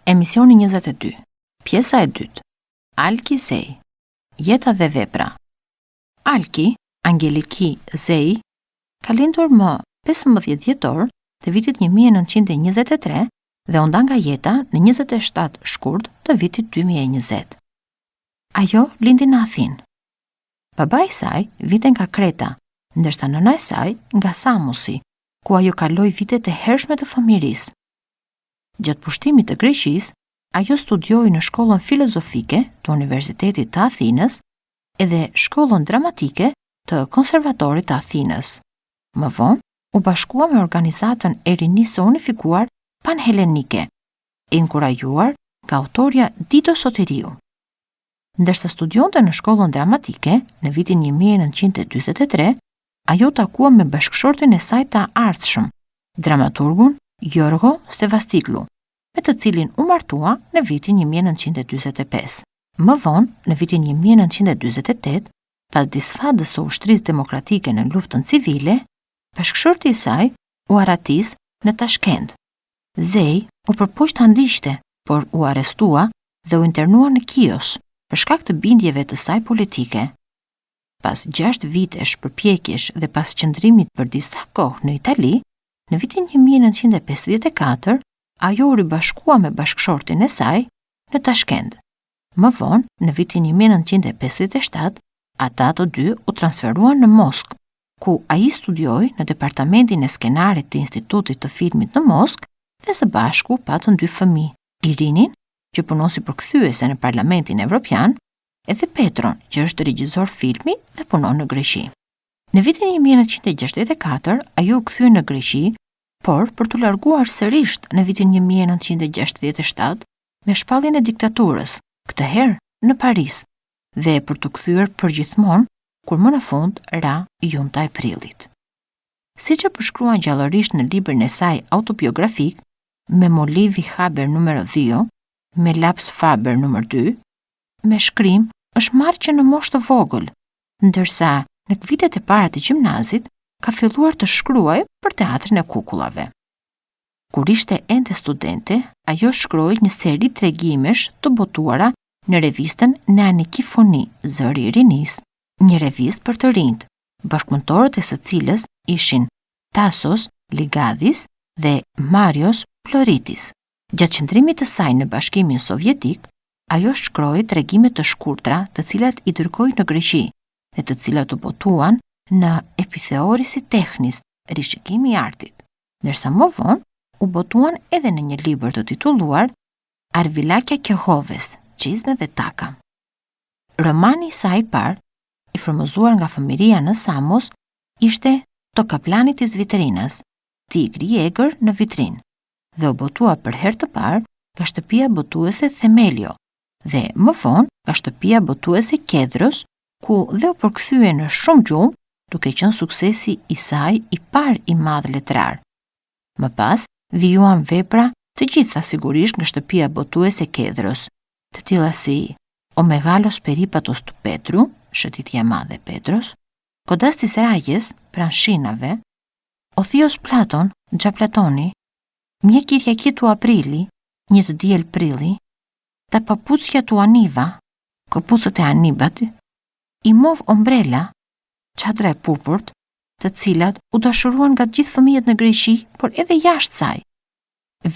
Emisioni 22. Pjesa e dytë. Alki Zei. Jeta dhe vepra. Alki, Angeliki Zei, ka lindur më 15 dhjetor të vitit 1923 dhe u nda nga jeta në 27 shkurt të vitit 2020. Ajo lindi në Athinë. Baba i saj vite nga Kreta, ndërsa nëna e saj nga Samosi, ku ajo kaloi vitet e hershme të fëmirisë. Gjatë pushtimit të Greqisë, ajo studioi në shkollën filozofike të Universitetit të Athinës edhe shkollën dramatike të Konservatorit të Athinës. Më vonë, u bashkua me organizatën e rinisë së unifikuar panhelenike, e inkurajuar nga autorja Dido Soteriu. Ndërsa studionte në shkollën dramatike në vitin 1943, ajo takua me bashkëshortin e saj të ardhshëm, dramaturgun Jorgo Stevastiklu, me të cilin u martua në vitin 1945. Më vonë, në vitin 1948, pas disfadës së ushtrisë demokratike në luftën civile, bashkëshorti i saj u aratis në Tashkent. Zei u përpoq ta ndiqte, por u arrestua dhe u internua në Kios për shkak të bindjeve të saj politike. Pas 6 vitesh përpjekjesh dhe pas qëndrimit për disa kohë në Itali, në vitin 1954, ajo u ribashkua me bashkëshortin e saj në Tashkent. Më vonë, në vitin 1957, ata të dy u transferuan në Moskë, ku ai studioi në departamentin e skenarit të Institutit të Filmit në Moskë dhe së bashku patën 2 fëmijë, Irinin, që punon si përkthyese në Parlamentin Evropian, edhe Petron, që është regjisor filmi dhe punon në Greqi. Në vitin 1964, ajo u kthye në Greqi, por për t'u larguar sërish në vitin 1967 me shpalljen e diktaturës, këtë herë në Paris, dhe për t'u kthyer përgjithmonë kur më në fund ra junta e prillit. Siç e përshkruan gjallërisht në librin e saj autobiografik, me Molivi Haber numero 2, me Laps Faber numër 2, me shkrim është marrë që në moshë të vogël, ndërsa në vitet e para të gjimnazit ka filluar të shkruaj për teatrin e kukullave. Kur ishte ende studente, ajo shkroi një seri tregimesh të botuara në revistën Neaniki Foni, Zëri i Rinisë, një revistë për të rinjt, bashkëpunëtorët e së cilës ishin Tasos Ligadis dhe Marios Ploritis. Gjatë qëndrimit të saj në Bashkimin Sovjetik, ajo shkroi tregime të shkurtra të cilat i dërgoi në Greqi dhe të cilat u botuan në Epitheorisi Technis, rishikimi i artit, ndërsa më vonë u botuan edhe në një libër të titulluar Arvilakja Kehoves, Çizme dhe Taka. Romani i saj i parë, i frymëzuar nga fëmiria në Samos, ishte To kaplanit i Zvitrinas, Tigri i egër në vitrin, dhe u botua për herë të parë nga shtëpia botuese Themelio dhe më vonë nga shtëpia botuese Kedros, ku dhe u përkthye në shumë gjumë, duke qenë suksesi i saj i parë i madh letrar. Më pas, vijuan vepra të gjitha sigurisht nga shtëpia botuese Kedros, të tilla si O Megalos Peripatos tu Petru, shëtitja e madhe Petros, Kodastis Rajes, pran shinave, O Thios Platon, Gja Platoni, Mje Kirjaki tu Aprili, Një të diel prilli, Ta papucja tu Aniva, Këpucët e Anibat, I mov Ombrela, Çadra e purpurt, të cilat u dashuruan nga gjithë fëmijët në Greqi, por edhe jashtë saj.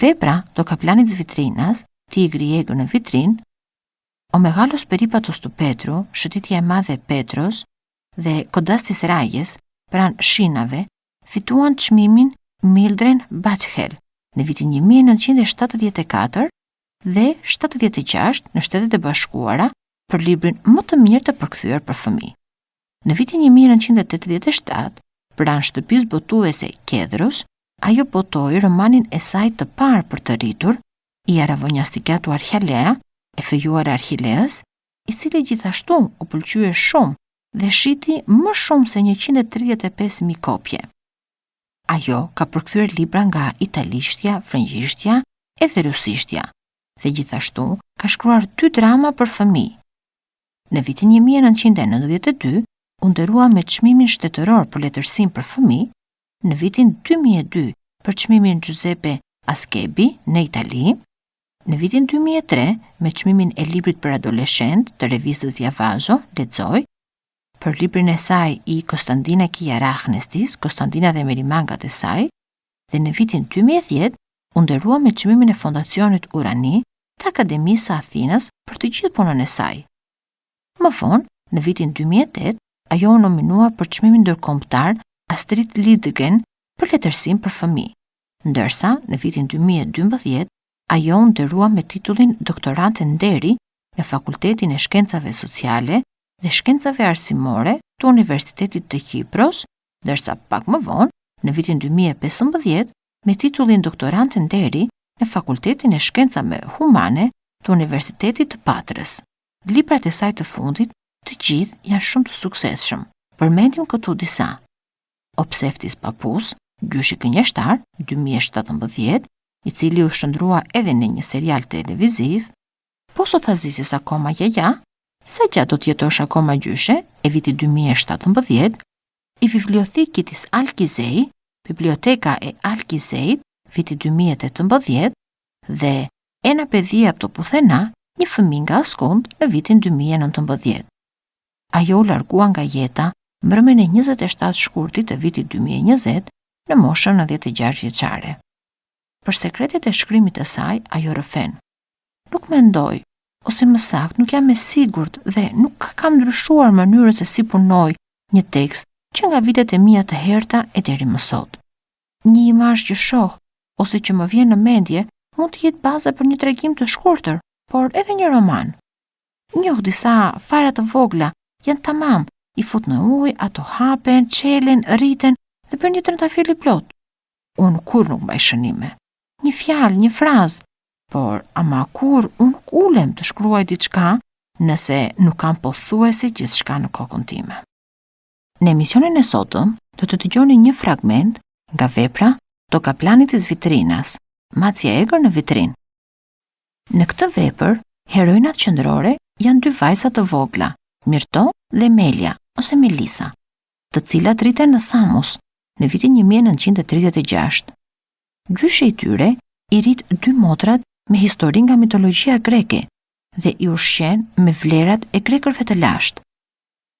Vepra Do kaplanit Zvitrinas, Tigri i egër në vitrin, O Megalos Peripatos tu Petru, shëtitja e madhe Petros, dhe Kodastis Rajes, pran shinave, fituan çmimin Mildren Bachel në vitin 1974 dhe 76 në Shtetet e Bashkuara për librin më të mirë të përkthyer për fëmijë. Në vitin 1987, pranë shtëpisë botuese Kedros, ajo botoi romanin e saj të parë për të rritur, I Aravonjastikatu Archalea, e fejuar Archileas, I cili gjithashtu u pëlqye shumë dhe shiti më shumë se 135.000 kopje. Ajo ka përkthyer libra nga italishtja, frëngjishtja edhe rusishtja dhe gjithashtu ka shkruar 2 drama për fëmijë. Në vitin 1992 u nderua me çmimin shtetëror për letërsim për fëmijë, në vitin 2002 për çmimin Giuseppe Aschebi në Itali Në vitin 2003, me çmimin e librit për adoleshent të revistës Diavazo, lexoj për librin e saj i Konstantina Kiarachnestis, Konstantina dhe Merimangat e saj, dhe në vitin 2010 u nderua me çmimin e Fondacionit Urani të Akademisë së Athinës për të gjithë punën e saj. Më vonë, në vitin 2008, ajo u nominua për çmimin ndërkombëtar Astrid Lindgren për letërsim për fëmijë, ndërsa në vitin 2012 ajo u nderua me titullin doktorante nderi në Fakultetin e Shkencave Sociale dhe Shkencave Arsimore të Universitetit të Kipros, ndërsa pak më vonë, në vitin 2015, me titullin doktorante nderi në Fakultetin e Shkencave Humane të Universitetit të Patrës. Librat e saj të fundit, të gjithë janë shumë të suksesshëm. Përmendim këtu disa: Obseftis Papus, Gjyshi Gënjeshtar, 2017, i cili u shndrua edhe në një serial televiziv, Poso Thazisis akoma jaja, Sa gjatë do të jetosh akoma gjyshe, e viti 2017, i Bibliothekitis Alkizei, Biblioteka e Alkizeit, viti 2018, dhe Ena pedia pto puthena, një fëmijë nga askund, në vitin 2019. Ajo u largua nga jeta mbrëmjen e 27 shkurtit të vitit 2020 në moshën 96 vjeçare. Për sekretet e shkrimit të saj, ajo rëfen: Nuk mendoj, ose më saktë nuk jam e sigurt dhe nuk kam ndryshuar mënyrën se si punoj një tekst që nga vitet e mia të herta e deri më sot. Një imazh që shoh ose që më vjen në mendje mund të jetë baza për një tregim të shkurtër, por edhe një roman. Njoh disa fara të vogla, janë tamam, i fut në ujë, ato hapen, çelen, rriten dhe bën një trëndafili plot. Unë kur nuk mbaj shënime. Një fjalë, një frazë, por ama kur unë nuk ulem të shkruaj diçka nëse nuk kam pothuajse gjithçka në kokën time. Në emisionin e sotëm do të dëgjoni një fragment nga vepra Toka Planitis Vitrinas, Macja egër në vitrinë. Në këtë vepër, heroinat qendrore janë dy vajza të vogla, Mirto dhe Melia ose Melisa, të cilat rriten në Samos në vitin 1936. Gjyshi i tyre i rrit dy motrat me histori nga mitologjia greke dhe i ushqen me vlerat e grekërve të lashtë.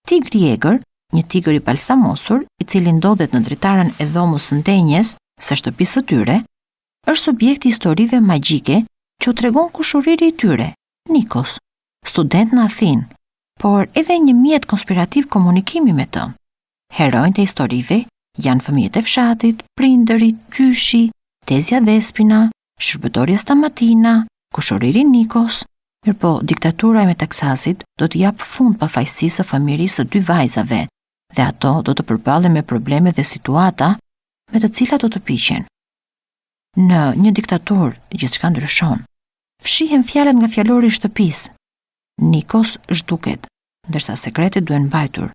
Tigri i egër, një tigër i balsamosur, i cili ndodhet në dritaren e dhomës së ndenjes së shtëpisë së tyre, është subjekt i historive magjike që u tregon kushuriri i tyre, Nikos, student në Athinë, por edhe një mjet konspirativ komunikimi me të. Heronjtë e historive janë fëmijët e fshatit, prindërit, gjyshi, Tezja Despina, shërbëtorja Stamatina, kushuriri Nikos, mirëpo diktatura e Metaksasit do të jap fund pafajësisë së fëmijërisë së dy vajzave dhe ato do të përballen me probleme dhe situata me të cilat do të piqen. Në një diktaturë gjithçka ndryshon. Fshihen fjalët nga fjalori i shtëpisë. Nikos zhduket, ndërsa sekretet duhen mbajtur.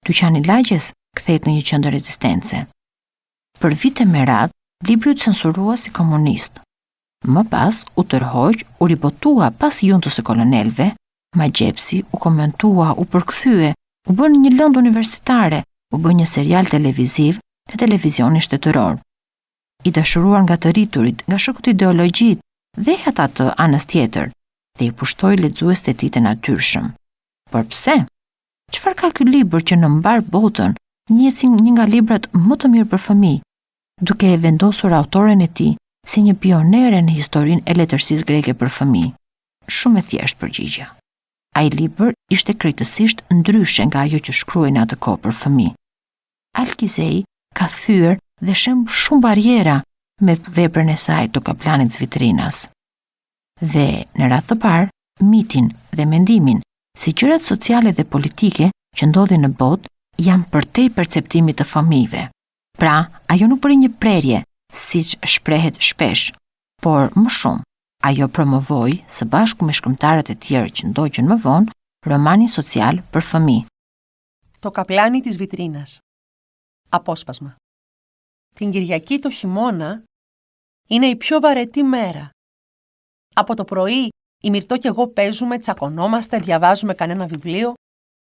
Dyqani i lagjes kthehet në një qendër rezistence. Për vite me radhë, libri u censurua si komunist. Më pas u tërhoq, u ribotua pas juntës së kolonelëve, Magjepsi u komentua, u përkthye, u bën një lëndë universitare, u bën një serial televiziv në televizionin shtetëror. I dashuruar nga të rriturit, nga shokët ideologjit dhe ata të anës tjetër, dhe i pushtoi lexues të tij të natyrshëm. Por pse? Çfarë ka ky libër që në mbar botën njihet si një nga librat më të mirë për fëmijë, duke e vendosur autoren e tij si një pionere në historinë e letërsisë greke për fëmijë? Shumë e thjeshtë përgjigja. Ai libër ishte krejtësisht ndryshe nga ajo që shkruaj në atë kohë për fëmijë. Alkizei ka thyer dhe shem shumë barjera me veprën e saj Toka Planitis Vitrinas. Dhe në radhë të parë, mitin dhe mendimin se gjërat sociale dhe politike që ndodhin në botë janë përtej perceptimit të fëmijëve. Pra, ajo nuk bëri një prerje, siç shprehet shpesh, por më shumë, ajo promovoi së bashku me shkrimtarët e tjerë që ndoqën më vonë romanin social për fëmijë. Toka Planitis Vitrinas. Απόσπασμα. Την Κυριακή το χειμώνα είναι η πιο βαρετή μέρα. Από το πρωί η Μυρτώ και εγώ παίζουμε, τσακωνόμαστε, διαβάζουμε κανένα βιβλίο,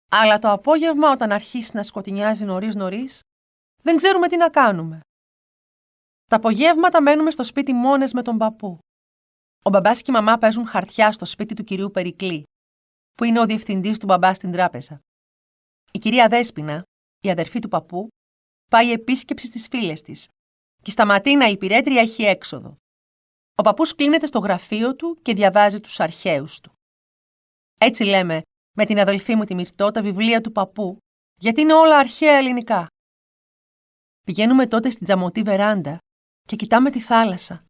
αλλά το απόγευμα όταν αρχίσει να σκοτεινιάζει νωρίς, δεν ξέρουμε τι να κάνουμε. Τα απογεύματα μένουμε στο σπίτι μόνες με τον παππού. Ο μπαμπάς και η μαμά παίζουν χαρτιά στο σπίτι του κυρίου Περικλή, που είναι ο διευθυντής του μπαμπά στην τράπεζα. Η κυρία Δέσποινα, η αδερφή του παππού, πάει επίσκεψη στις φίλες της και η Σταματίνα η υπηρέτρια έχει έξοδο. Ο παππούς κλείνεται στο γραφείο του και διαβάζει τους αρχαίους του. Έτσι λέμε με την αδελφή μου τη Μυρτώ τα βιβλία του παππού, γιατί είναι όλα αρχαία ελληνικά. Πηγαίνουμε τότε στην τζαμωτή βεράντα και κοιτάμε τη θάλασσα.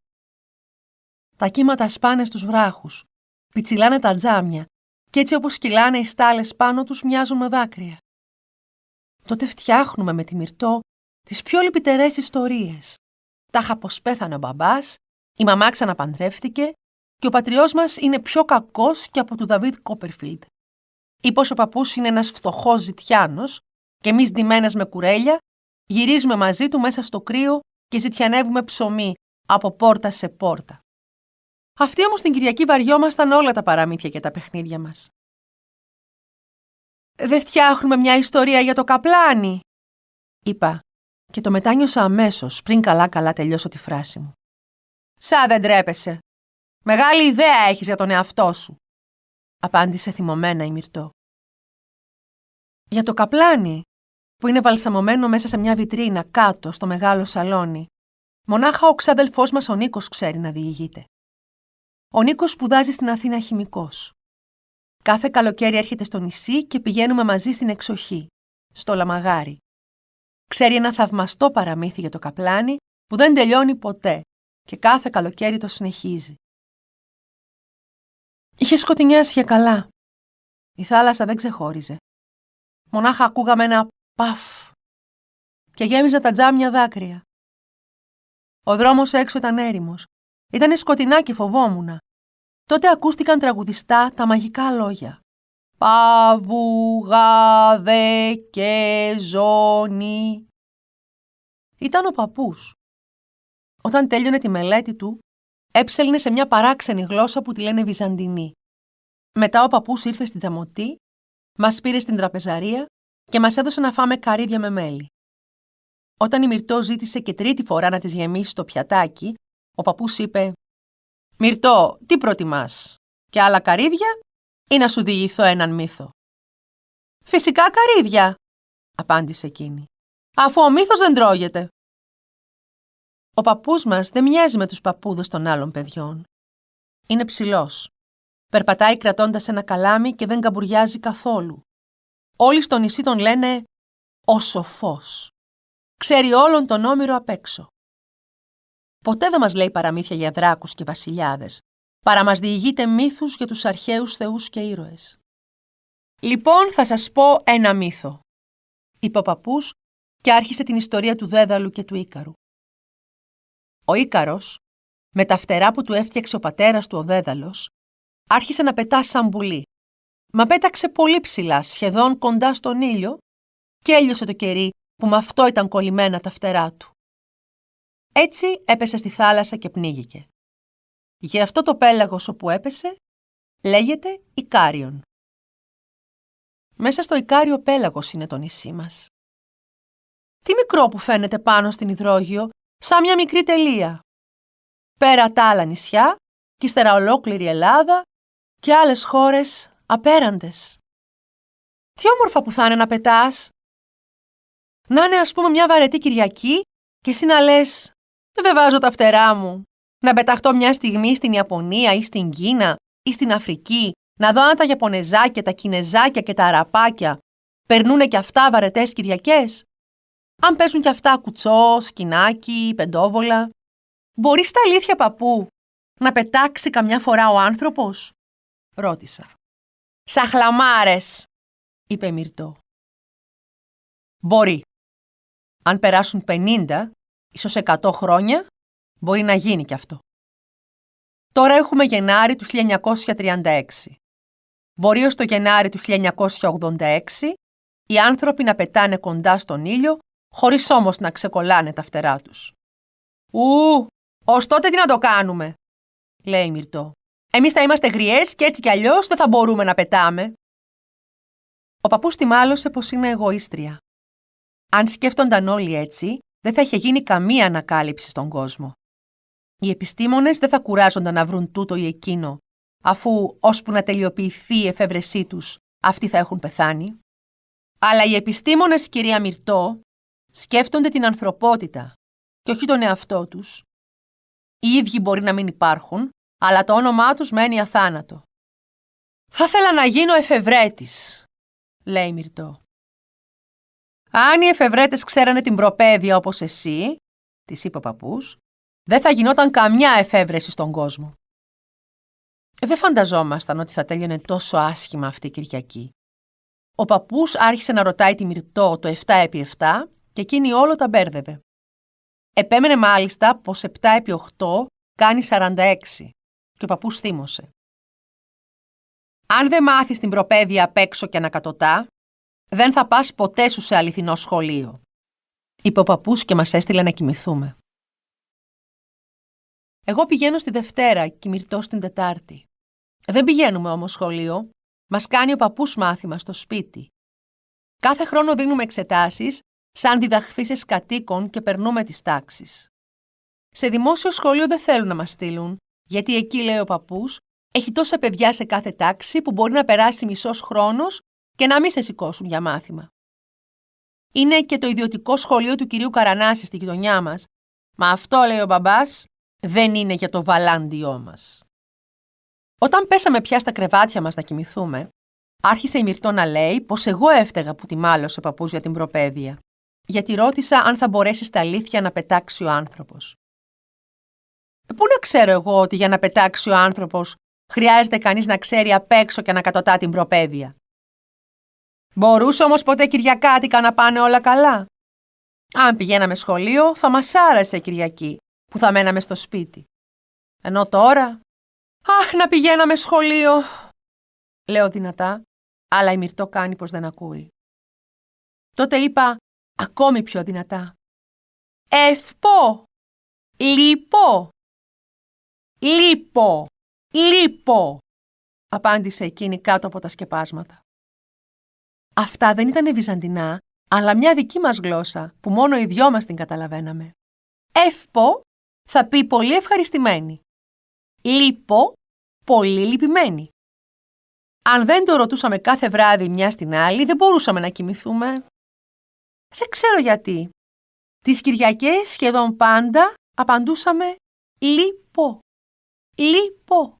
Τα κύματα σπάνε στους βράχους, πιτσιλάνε τα τζάμια και έτσι όπως κυλάνε οι στάλες πάνω τους μοιάζουν με δάκρυα. Τότε φτιάχνουμε με τη Μυρτώ τις πιο λυπητερές ιστορίες. Τάχα πως πέθανε ο μπαμπάς, η μαμά ξαναπαντρεύτηκε και ο πατριός μας είναι πιο κακός και από του Δαβίδ Κόπερφιλντ. Ή πως ο παππούς είναι ένας φτωχός ζητιάνος και εμείς ντυμένες με κουρέλια γυρίζουμε μαζί του μέσα στο κρύο και ζητιανεύουμε ψωμί από πόρτα σε πόρτα. Αυτή όμως την Κυριακή βαριόμασταν όλα τα παραμύθια και τα παιχνίδια μας. «Δεν φτιάχνουμε μια ιστορία για το καπλάνι», είπα και το μετάνιωσα αμέσως πριν καλά τελειώσω τη φράση μου. «Σα δεν τρέπεσαι. Μεγάλη ιδέα έχεις για τον εαυτό σου», απάντησε θυμωμένα η Μυρτώ. Για το καπλάνι, που είναι βαλσαμωμένο μέσα σε μια βιτρίνα κάτω στο μεγάλο σαλόνι, μονάχα ο ξάδελφός μας ο Νίκος ξέρει να διηγείται. Ο Νίκος σπουδάζει στην Αθήνα χημικός. Κάθε καλοκαίρι έρχεται στο νησί και πηγαίνουμε μαζί στην εξοχή, στο Λαμαγάρι. Ξέρει ένα θαυμαστό παραμύθι για το καπλάνι που δεν τελειώνει ποτέ και κάθε καλοκαίρι το συνεχίζει. Είχε σκοτεινιάσει για καλά. Η θάλασσα δεν ξεχώριζε. Μονάχα ακούγαμε ένα παφ και γέμιζαν τα τζάμια δάκρυα. Ο δρόμος έξω ήταν έρημος. Ήτανε σκοτεινά και φοβόμουνα. Τότε ακούστηκαν τραγουδιστά τα μαγικά λόγια. «Παβουγάδε και ζώνη». Ήταν ο παππούς. Όταν τέλειωνε τη μελέτη του, έψελνε σε μια παράξενη γλώσσα που τη λένε Βυζαντινή. Μετά ο παππούς ήρθε στην τζαμωτή, μας πήρε στην τραπεζαρία και μας έδωσε να φάμε καρύδια με μέλι. Όταν η Μυρτώ ζήτησε και τρίτη φορά να της γεμίσει το πιατάκι, ο παππούς είπε «Μυρτώ, τι προτιμάς, και άλλα καρύδια ή να σου διηγηθώ έναν μύθο?» «Φυσικά καρύδια», απάντησε εκείνη, «αφού ο μύθος δεν τρώγεται». Ο παππούς μας δεν μοιάζει με τους παππούδες των άλλων παιδιών. Είναι ψηλός. Περπατάει κρατώντας ένα καλάμι και δεν καμπουριάζει καθόλου. Όλοι στο νησί τον λένε «ο σοφός». Ξέρει όλον τον Όμηρο απ' έξω. Ποτέ δεν μας λέει παραμύθια για δράκους και βασιλιάδες, παρά μας διηγείται μύθους για τους αρχαίους θεούς και ήρωες. «Λοιπόν, θα σας πω ένα μύθο», είπε ο παππούς και άρχισε την ιστορία του Δέδαλου και του Ίκαρου. Ο Ίκαρος, με τα φτερά που του έφτιαξε ο πατέρας του ο Δέδαλος, άρχισε να πετά σαν πουλί. Μα πέταξε πολύ ψηλά, σχεδόν κοντά στον ήλιο, και έλειωσε το κερί που με αυτό ήταν κολλημένα τα φτερά του. Έτσι έπεσε στη θάλασσα και πνίγηκε. Γι' αυτό το πέλαγος όπου έπεσε λέγεται Ικάριον. Μέσα στο Ικάριο πέλαγος είναι το νησί μας. Τι μικρό που φαίνεται πάνω στην υδρόγειο, σαν μια μικρή τελεία. Πέρα τα άλλα νησιά, και ύστερα ολόκληρη Ελλάδα και άλλες χώρες απέραντες. Τι όμορφα που θα είναι να πετάς. Να είναι ας πούμε μια βαρετή Κυριακή και εσύ να λες «Δεν βάζω τα φτερά μου». Να πεταχτώ μια στιγμή στην Ιαπωνία ή στην Κίνα ή στην Αφρική, να δω αν τα Ιαπωνεζάκια, τα Κινεζάκια και τα Αραπάκια περνούνε κι αυτά βαρετές Κυριακές. Αν παίζουν κι αυτά κουτσό, σκινάκι, πεντόβολα. Μπορεί στα αλήθεια, παππού, να πετάξει καμιά φορά ο άνθρωπος? Ρώτησα. «Σαχλαμάρες», είπε η Μυρτώ. «Μπορεί. Αν περάσουν 50, ίσως 100 χρόνια, μπορεί να γίνει κι αυτό. Τώρα έχουμε Γενάρη του 1936. Μπορεί ως το Γενάρη του 1986 οι άνθρωποι να πετάνε κοντά στον ήλιο, χωρίς όμως να ξεκολλάνε τα φτερά τους». Ως τότε τι να το κάνουμε?» λέει η Μυρτώ. «Εμείς θα είμαστε γριές και έτσι κι αλλιώς δεν θα μπορούμε να πετάμε». Ο παππούς τη μάλωσε πως είναι εγωίστρια. Αν σκέφτονταν όλοι έτσι, δεν θα είχε γίνει καμία ανακάλυψη στον κόσμο. Οι επιστήμονες δεν θα κουράζονταν να βρουν τούτο ή εκείνο, αφού ώσπου να τελειοποιηθεί η εφεύρεσή τους, αυτοί θα έχουν πεθάνει. Αλλά οι επιστήμονες, κυρία Μυρτώ, σκέφτονται την ανθρωπότητα και όχι τον εαυτό τους. Οι ίδιοι μπορεί να μην υπάρχουν, αλλά το όνομά τους μένει αθάνατο. «Θα ήθελα να γίνω εφευρέτης», λέει η Μυρτώ. «Αν οι εφευρέτες ξέρανε την προπαίδεια όπως εσύ», της είπε ο παππούς, «δεν θα γινόταν καμιά εφεύρεση στον κόσμο». Δεν φανταζόμασταν ότι θα τέλειωνε τόσο άσχημα αυτή η Κυριακή. Ο παππούς άρχισε να ρωτάει τη Μυρτώ το 7x7 και εκείνη όλο τα μπέρδευε. Επέμενε μάλιστα πως 7x8 κάνει 46 και ο παππούς θύμωσε. «Αν δεν μάθεις την προπαίδεια απ' έξω και ανακατοτά, δεν θα πας ποτέ σου σε αληθινό σχολείο», είπε ο παππούς και μας έστειλε να κοιμηθούμε. Εγώ πηγαίνω στη Δευτέρα και η Μυρτώ στην Τετάρτη. Δεν πηγαίνουμε όμως σχολείο, μας κάνει ο παππούς μάθημα στο σπίτι. Κάθε χρόνο δίνουμε εξετάσεις σαν διδαχθήσεις κατοίκων και περνούμε τις τάξεις. Σε δημόσιο σχολείο δεν θέλουν να μας στείλουν, γιατί εκεί, λέει ο παππούς, έχει τόσα παιδιά σε κάθε τάξη που μπορεί να περάσει μισός χρόνος και να μην σε σηκώσουν για μάθημα. Είναι και το ιδιωτικό σχολείο του κυρίου Καρανάση στη γειτονιά μας, μα αυτό, λέει ο μπαμπάς, δεν είναι για το βαλάντιό μας. Όταν πέσαμε πια στα κρεβάτια μας να κοιμηθούμε, άρχισε η Μυρτώ να λέει πως εγώ έφταιγα που τη μάλωσε ο παππούς για την προπαίδεια, γιατί ρώτησα αν θα μπορέσει στα αλήθεια να πετάξει ο άνθρωπος. Πού να ξέρω εγώ ότι για να πετάξει ο άνθρωπος χρειάζεται κανείς να ξέρει απ' έξω και να κατωτά την προπαίδεια. Μπορούσε όμως ποτέ Κυριακάτικα να πάνε όλα καλά? Αν πηγαίναμε σχολείο θα μας άρεσε Κυριακή, που θα μέναμε στο σπίτι. Ενώ τώρα, αχ, να πηγαίναμε σχολείο, λέω δυνατά, αλλά η Μυρτώ κάνει πως δεν ακούει. Τότε είπα ακόμη πιο δυνατά. «Ευπό! Λείπω! Λείπω! Λείπω!» απάντησε εκείνη κάτω από τα σκεπάσματα. Αυτά δεν ήταν βυζαντινά, αλλά μια δική μας γλώσσα που μόνο οι δυο μας την καταλαβαίναμε. «Ευπό» θα πει πολύ ευχαριστημένη. «Λείπω» πολύ λυπημένη. Αν δεν το ρωτούσαμε κάθε βράδυ μια στην άλλη, δεν μπορούσαμε να κοιμηθούμε. Δεν ξέρω γιατί. Τις Κυριακές σχεδόν πάντα απαντούσαμε «Λείπω, λείπω».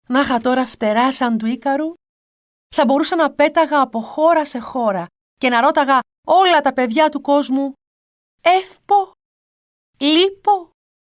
Να είχα τώρα φτερά σαν του Ίκαρου, θα μπορούσα να πέταγα από χώρα σε χώρα και να ρώταγα όλα τα παιδιά του κόσμου «Εύπω, λείπω».